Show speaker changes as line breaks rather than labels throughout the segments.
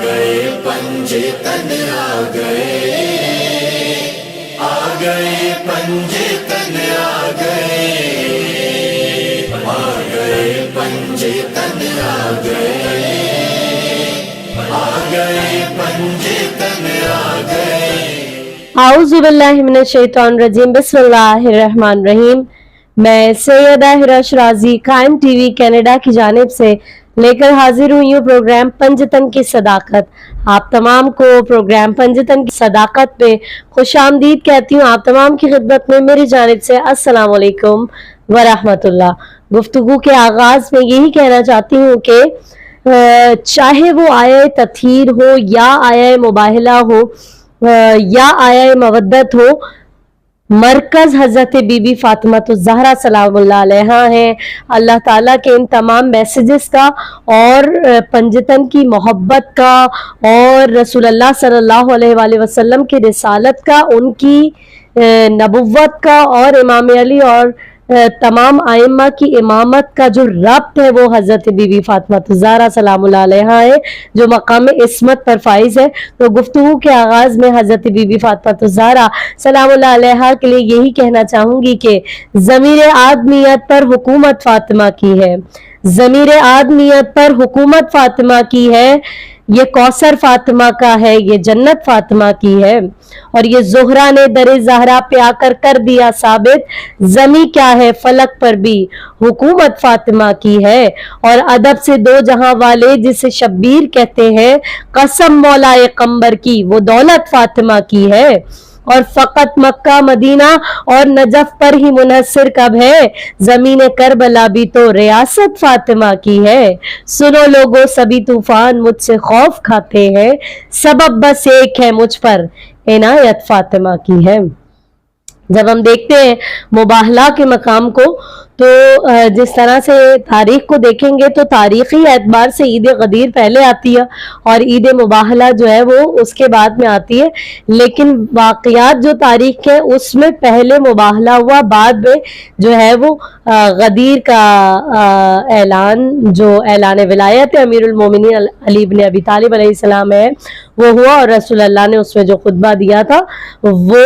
गए पंजतन आ गए पंजतन आ गए पंजतन आ गए पंजतन आ गए।
आऊज़ु बिल्लाहि मिनश शैतानिर रजीम, बिस्मिल्लाहिर रहमानिर रहीम। मैं सैयदा हिरा शराजी कायम टीवी कनाडा की जानिब से लेकर हाजिर हुई हूँ प्रोग्राम पंजतन की सदाकत। आप तमाम को प्रोग्राम पंजतन की सदाकत पे खुशामदीद कहती हूँ। आप तमाम की खिदमत में मेरी जानिब से अस्सलाम वालेकुम व रहमतुल्लाह। गुफ्तगू के आगाज में यही कहना चाहती हूँ कि चाहे वो आया तथहीर हो या आया मुबाहला हो या आया मवद्दत हो, मरकज हजरत बीबी फातिमा तो ज़हरा सलामुल्लाह अलैहा है। अल्लाह ताला के इन तमाम मैसेजेस का और पंजतन की मोहब्बत का और रसूलुल्लाह सल्लल्लाहु अलैहि वसल्लम की रिसालत का, उनकी नबुव्वत का और इमाम अली और तमाम आइम्मा की इमामत का जो रब्त है वो हजरत बीबी फातिमा ज़हरा सलामुल्लाह अलैहा है, जो मकाम इस्मत पर फाइज है। तो गुफ्तगू के आगाज में हजरत बीबी फातिमा ज़हरा सलामुल्लाह अलैहा के लिए यही कहना चाहूंगी कि ज़मीर आदमियत पर हुकूमत फातिमा की है, ज़मीर आदमियत पर हुकूमत फातिमा की है। ये कौसर फातिमा का है, ये जन्नत फातिमा की है। और ये ज़ोहरा ने दरे ज़हरा पे आकर कर दिया साबित, ज़मी क्या है फलक पर भी हुकूमत फातिमा की है। और अदब से दो जहां वाले जिसे शब्बीर कहते हैं, कसम मौलाए कंबर की वो दौलत फातिमा की है। और फकत मक्का मदीना और नजफ पर ही मुनहसर कब है, जमीन करबला भी तो रियासत फातिमा की है। सुनो लोगो सभी तूफान मुझसे खौफ खाते हैं, सबब बस एक है मुझ पर इनायत फातिमा की है। जब हम देखते हैं मुबाहला के मकाम को, तो जिस तरह से तारीख को देखेंगे तो तारीखी एतबार से ईद गदीर पहले आती है और ईद मुबाहला जो है वो उसके बाद में आती है। लेकिन वाक़यात जो तारीख है उसमें पहले मुबाहला हुआ, बाद में जो है वो गदीर का ऐलान, जो ऐलान विलायत अमीरुल मोमिनीन अली इब्न अबी तालिब अलैहिस्सलाम है वो हुआ और रसूलुल्लाह ने उसमें जो खुतबा दिया था वो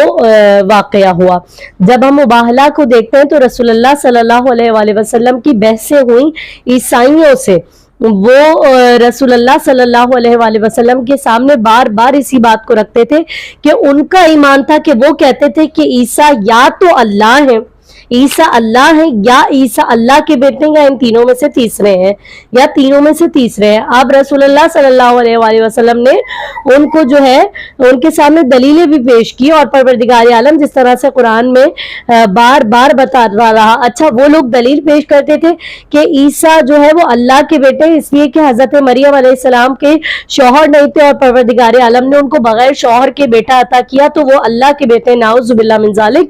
वाक़या हुआ। जब हम मुबाहला को देखते हैं तो रसूलुल्लाह सल्लल्लाहु अलैहि वसल्लम की बहसें हुई ईसाइयों से। वो रसूलुल्लाह सल्लल्लाहु अलैहि वसल्लम के सामने बार बार इसी बात को रखते थे कि उनका ईमान था कि वो कहते थे कि ईसा या तो अल्लाह है, ईसा अल्लाह है, या ईसा अल्लाह के बेटे या इन तीनों में से तीसरे हैं, या तीनों में से तीसरे हैं। अब रसूलुल्लाह सल्लल्लाहु अलैहि वसल्लम ने उनको जो है उनके सामने दलीलें भी पेश की और परवरदिगार आलम जिस तरह से कुरान में बार बार बता रहा। अच्छा, वो लोग दलील पेश करते थे कि ईसा जो है वो अल्लाह के बेटे इसलिए कि हजरत मरियम अलैहिस्सलाम के शौहर नहीं थे और परवरदिगार आलम ने उनको बगैर शौहर के बेटा अता किया, तो वो अल्लाह के बेटे, नाउज़ु बिल्लाह मिन ज़ालिक।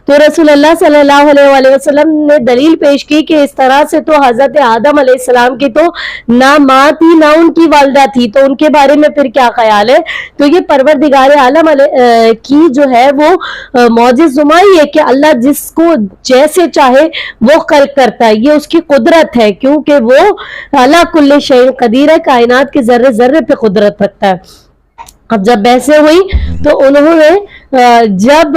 तो रसूलुल्लाह सल्लल्लाहु अलैहि वसल्लम ने दलील पेश की कि इस तरह से तो हजरत आदम अलैहिस्सलाम की तो ना माँ थी ना उनकी वालिदा थी, तो उनके बारे में फिर क्या ख्याल है। तो ये परवरदिगार आलम की जो है वो मौजिज़ुमाई है कि अल्लाह जिसको जैसे चाहे वो खल्क करता है, ये उसकी कुदरत है, क्योंकि वो अला कुल्ली शैइन कदीर है, कायनात के जर्रे जर्रे पे कुदरत रखता है। अब जब बहसें हुई तो उन्होंने जब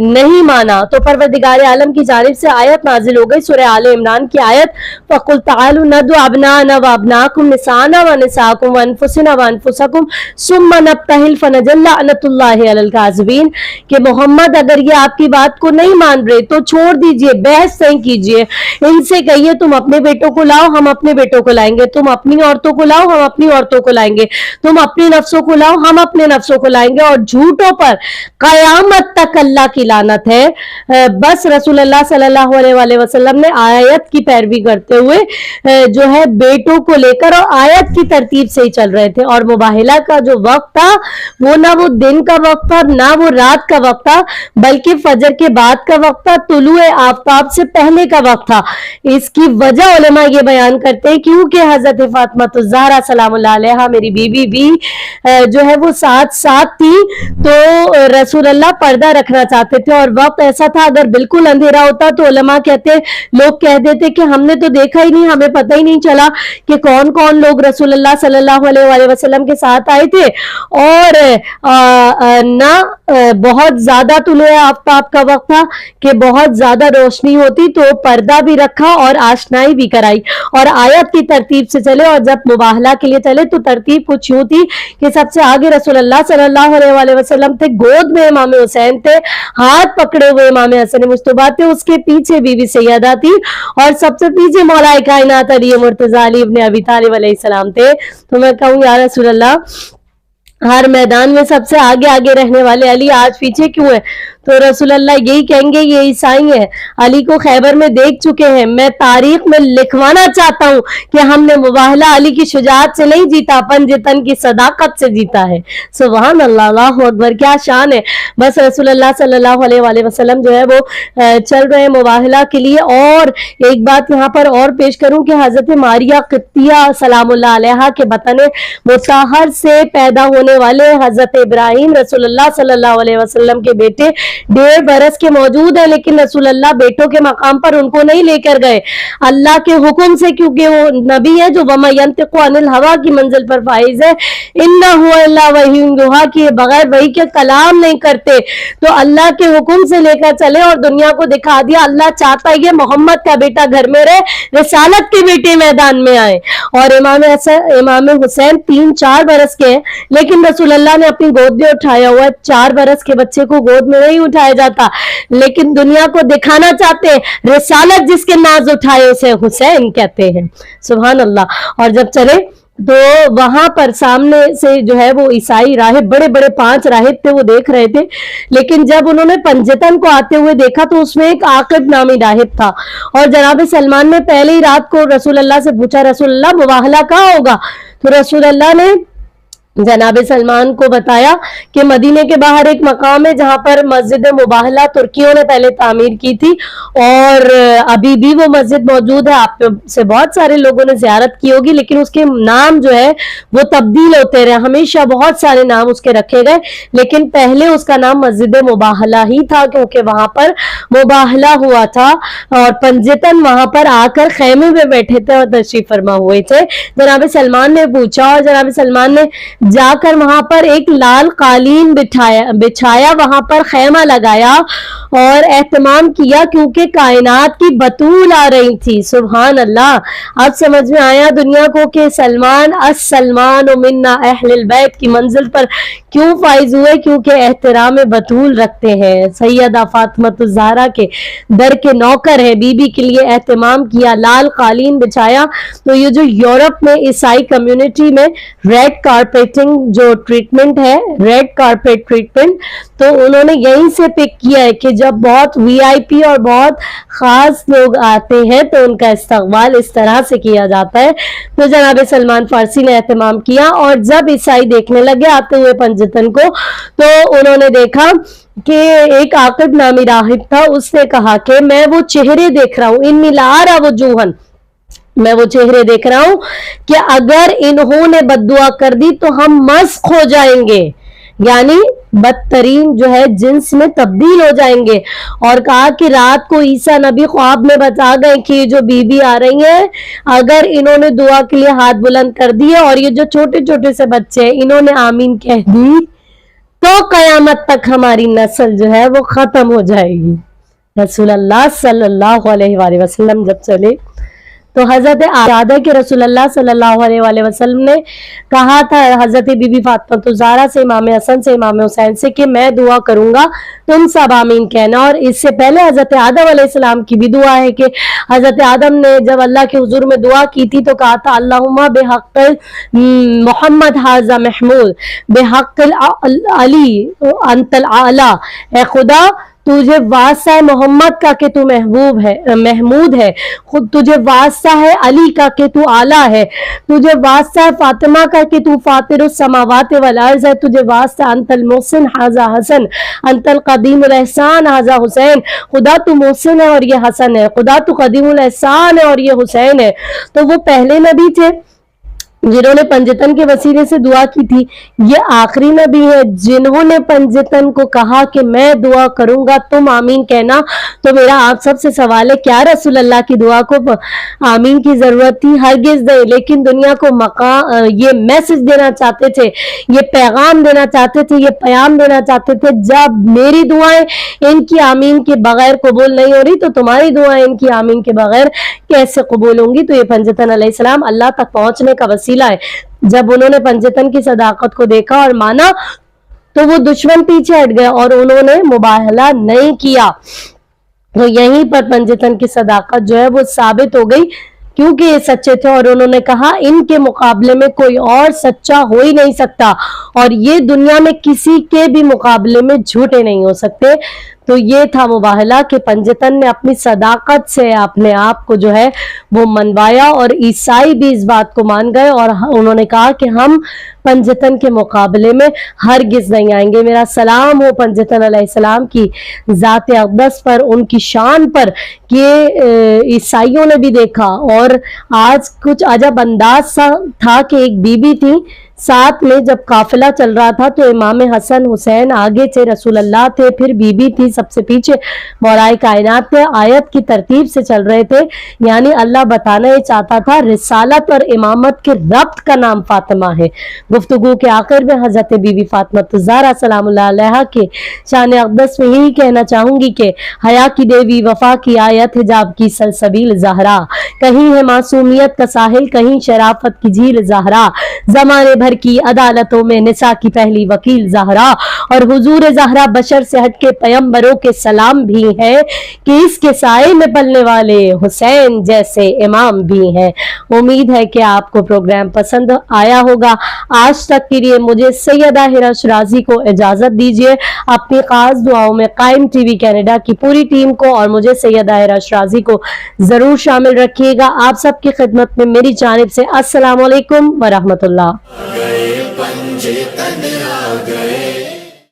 नहीं माना तो परवरदिगार आलम की जानिब से आयत नाजिल हो गई, सूरह आले इमरान की आयत, फ़कुल तालू नदु अबनाना व अबनाकुम निसाना व निसाकुम व अनफुसना व अनफुसकुम सुम्मा नब्तहिल फनजल्ला अनतुल्लाहि अलल काज़िबीन, कि मोहम्मद अगर ये आपकी बात को नहीं मान रहे तो छोड़ दीजिए, बहस नहीं कीजिए, इनसे कहिए तुम अपने बेटों को लाओ हम अपने बेटों को लाएंगे, तुम अपनी औरतों को लाओ हम अपनी औरतों को लाएंगे, तुम अपनी नफ्सों को लाओ हम अपने नफ्सों को लाएंगे, और झूठों पर कयामत तक अल्लाह की लानत है। बस रसूलुल्लाह सल्लल्लाहु अलैहि वसल्लम ने आयत की पैरवी करते हुए जो है बेटों को लेकर और आयत की तरतीब से ही चल रहे थे। और मुबाहिला का जो वक्त था वो ना वो दिन का वक्त था ना वो रात का वक्त था, बल्कि फजर के बाद का वक्त था, तुलुए आफताब से पहले का वक्त था। इसकी वजह उलमा ये बयान करते हैं क्योंकि हजरत फातिमा ज़हरा सलामुल्लाह अलैहा मेरी बीवी भी जो है वो साथ साथ थी, तो रसूल अल्लाह पर्दा रखना चाहते थे और वक्त ऐसा था अगर बिल्कुल अंधेरा होता तो उलमा कहते लोग कह देते कि हमने तो देखा ही नहीं, हमें पता ही नहीं चला कि कौन कौन लोग रसूल अल्लाह सल्लल्लाहु अलैहि वसल्लम के साथ आए थे। और ना बहुत ज्यादा तुले आफ्ताब का वक्त था कि बहुत ज्यादा रोशनी होती, तो पर्दा भी रखा और आशनाई भी कराई और आयत की तरतीब से चले। और जब मुबाहला के लिए चले तो तरतीब कुछ यूं थी कि सबसे आगे रसूल अल्लाह सल्लल्लाहु अलैहि वसल्लम थे, गोद में इमाम हुसैन थे, हाथ पकड़े हुए इमाम हसन मुस्तफा थे, उसके पीछे बीवी सैयदा थी और सबसे पीछे मौलाए कायनात अली मुर्तजा अली इब्न अबी तालिब अलैहिस्सलाम थे। तो मैं कहूँ या रसूल अल्लाह, हर मैदान में सबसे आगे आगे रहने वाले अली आज पीछे क्यों है? तो रसूल अल्लाह यही कहेंगे ये ईसाई है, अली को खैबर में देख चुके हैं, मैं तारीख में लिखवाना चाहता हूं कि हमने मुबाहला अली की शुजाअत से नहीं जीता, पंजतन की सदाकत से जीता है। सुभान अल्लाह, अल्लाहु अकबर, क्या शान है। बस रसूल अल्लाह सल्लल्लाहु अलैहि वसल्लम जो है वो चल रहे हैं मुबाहला के लिए। और एक बात यहाँ पर और पेश करूं कि हजरत मारिया कित्तिया सलामुल्लाह अलैहा के बतन मुताहर से पैदा होने वाले हजरत इब्राहिम रसूलुल्लाह सल्लल्लाहु अलैहि वसल्लम के बेटे 1.5 बरस के मौजूद है, लेकिन रसूल अल्लाह बेटों के मकाम पर उनको नहीं लेकर गए अल्लाह के हुक्म से, क्योंकि वो नबी है जो वमा यंतिकु अनिल हवा की मंजिल पर फाइज है। इन्नहु इल्ला वह्युन युहा, कि बगैर वही के कलाम नहीं करते, तो अल्लाह के हुक्म से लेकर चले और दुनिया को दिखा दिया अल्लाह चाहता है मोहम्मद का बेटा घर में रहे, रिसालत के बेटे मैदान में आए। और इमाम हुसैन 3-4 बरस के हैं, लेकिन रसूल अल्लाह ने अपनी गोद में उठाया हुआ। 4 बरस के बच्चे को गोद में नहीं उठाया जाता, लेकिन दुनिया को दिखाना चाहते हैं रिसालत जिसके नाज उठाए उसे हुसैन कहते हैं। सुभान अल्लाह। और जब चले तो वहां पर सामने से जो है वो ईसाई राहिब, बड़े बड़े 5 राहिब थे, वो देख रहे थे, लेकिन जब उन्होंने पंजतन को आते हुए देखा तो उसमें एक आकिब नामी राहिब था। और जनाब सलमान ने पहले ही रात को रसूल अल्लाह से पूछा, रसूल अल्लाह मुबाहला कहाँ होगा? तो रसूल अल्लाह ने जनाब सलमान को बताया कि मदीने के बाहर एक मकाम है जहां पर मस्जिद मुबाहला तुर्कियों ने पहले तामीर की थी और अभी भी वो मस्जिद मौजूद है। आप से बहुत सारे लोगों ने जियारत की होगी, लेकिन उसके नाम जो है वो तब्दील होते रहे, हमेशा बहुत सारे नाम उसके रखे गए, लेकिन पहले उसका नाम मस्जिद मुबाहला ही था, क्योंकि वहां पर मुबाहला हुआ था और पंजतन वहां पर आकर खेमे में बैठे थे और तशरीफ फरमा हुए थे। जनाब सलमान ने पूछा और जनाब सलमान ने जाकर वहां पर एक लाल कालीन बिछाया, वहां पर खेमा लगाया और एहतमाम किया, क्योंकि कायनात की बतूल आ रही थी। सुभान अल्लाह। अब समझ में आया दुनिया को कि सलमान अस्सलमान मिन्ना अहलुल बैत की मंजिल पर क्यों फाइज हुए, क्योंकि एहतराम बतूल रखते हैं, सैयदा फातिमा ज़हरा के दर के नौकर है, बीबी के लिए एहतमाम किया, लाल कालीन बिछाया। तो ये जो यूरोप में ईसाई कम्युनिटी में रेड कारपेटिंग जो ट्रीटमेंट है, रेड कारपेट ट्रीटमेंट, तो उन्होंने यहीं से पिक किया है कि जब बहुत वीआईपी और बहुत खास लोग आते हैं तो उनका इस्तकबाल इस तरह से किया जाता है। तो जनाब सलमान फारसी ने एहतमाम किया और जब ईसाई देखने लगे आते हुए पंजतन को, तो उन्होंने देखा कि एक आकिब नामी राहिब था, उसने कहा कि मैं वो चेहरे देख रहा हूँ, इन्नी लारा वजूहन, मैं वो चेहरे देख रहा हूं कि अगर इन्होंने बद्दुआ कर दी तो हम मस्ख हो जाएंगे, यानी बदतरीन जो है जिन्स में तब्दील हो जाएंगे। और कहा कि रात को ईसा नबी ख्वाब में बता गए कि ये जो बीबी आ रही है, अगर इन्होंने दुआ के लिए हाथ बुलंद कर दिए और ये जो छोटे छोटे से बच्चे हैं इन्होंने आमीन कह दी, तो कयामत तक हमारी नस्ल जो है वो खत्म हो जाएगी। रसूल अल्लाह सल्लल्लाहु अलैहि वसल्लम जब चले तो हजरत याद है कि रसूलुल्लाह सल्लल्लाहु अलैहि वसल्लम ने कहा था हजरत बीबी फातिमा ज़हरा से, इमाम हसन से, इमाम हुसैन से कि मैं दुआ करूंगा, तुम सब आमीन कहना। और इससे पहले हजरत आदम अलैहिस्सलाम की भी दुआ है कि हजरत आदम ने जब अल्लाह के हुजूर में दुआ की थी तो कहा था अल्लाहुम्मा बिहक़्क़िल मोहम्मद हाज़ा महमूद बिहक़्क़िल अली अंतल आला, ए खुदा तुझे वास्ता है मोहम्मद का कि तू महमूद है, खुद तुझे वास्ता है अली का कि तू आला है, तुझे वास्ता है फातिमा का कि तू फातिरुस समावात वल अर्ज़ है, तुझे वास्ता अंतल मोहसिन हाजा हसन, अंतल कदीमुल एहसान हाजा हुसैन, खुदा तू मोहसिन है और ये हसन है, खुदा तू कदीमुल एहसान है और ये हुसैन है। तो वो पहले नबी थे जिन्होंने पंजतन के वसीले से दुआ की थी, ये आखिरी नबी है जिन्होंने पंजतन को कहा कि मैं दुआ करूंगा तुम आमीन कहना। तो मेरा आप सबसे सवाल है, क्या रसूल अल्लाह की दुआ को आमीन की जरूरत थी? हरगिज नहीं, लेकिन दुनिया को ये मैसेज देना चाहते थे, ये पैगाम देना चाहते थे, ये प्याम देना चाहते थे, जब मेरी दुआएं इनकी आमीन के बगैर कबूल नहीं हो रही तो तुम्हारी दुआएं इनकी आमीन के बगैर कैसे कबूल होंगी? तो ये पंजतन अलैहिस्सलाम अल्लाह तक पहुंचने का वसीला है। जब उन्होंने पंजतन की सदाकत को देखा और माना तो वो दुश्मन पीछे हट गए और उन्होंने मुबाहला नहीं किया। तो यहीं पर पंजतन की सदाकत जो है वो साबित हो गई, क्योंकि ये सच्चे थे और उन्होंने कहा इनके मुकाबले में कोई और सच्चा हो ही नहीं सकता और ये दुनिया में किसी के भी मुकाबले में झूठे नहीं हो सकते। तो ये था मुबाहला कि पंजतन ने अपनी सदाकत से अपने आप को जो है वो मनवाया और ईसाई भी इस बात को मान गए और उन्होंने कहा कि हम पंजतन के मुकाबले में हरगिज नहीं आएंगे। मेरा सलाम हो पंजतन अलैहिस्सलाम की ज़ात अक़दस पर, उनकी शान पर कि ईसाइयों ने भी देखा। और आज कुछ अजब अंदाज सा था कि एक बीबी थी, साथ में जब काफिला चल रहा था तो इमाम हसन हुसैन आगे से रसूल अल्लाह थे, फिर बीबी थी सबसे पीछे मौलाए कायनात थे। आयत की तरतीब से चल रहे थे, यानी अल्लाह बताना ये चाहता था रिसालत और इमामत के रब्त का नाम फातिमा है। गुफ्तगू के आखिर में हजरत बीबी फातिमा ज़हरा सलामुल्लाह अलैहा के शान अक़दस में यही कहना चाहूंगी कि हया की देवी, वफा की आयत, हिजाब की सलसबील ज़हरा, कहीं है मासूमियत का साहिल, कहीं शराफत की झील ज़हरा, ज़माने भर की अदालतों में निसा की पहली वकील ज़हरा, और हुजूर ज़हरा बशर से हटके पैगंबरों के सलाम भी है कि इसके साए में पलने वाले हुसैन जैसे इमाम भी हैं। उम्मीद है कि आपको प्रोग्राम पसंद आया होगा। आज तक के लिए मुझे सैयदा हिरा शराजी को इजाजत दीजिए। अपनी खास दुआओं में कायम टीवी कनाडा की पूरी टीम को और मुझे सैयदा हिरा शराजी को जरूर शामिल रखिएगा। आप सबकी खिदमत में मेरी जानिब से अस्सलाम वालेकुम व रहमतुल्लाह।
पंजतन आ गए।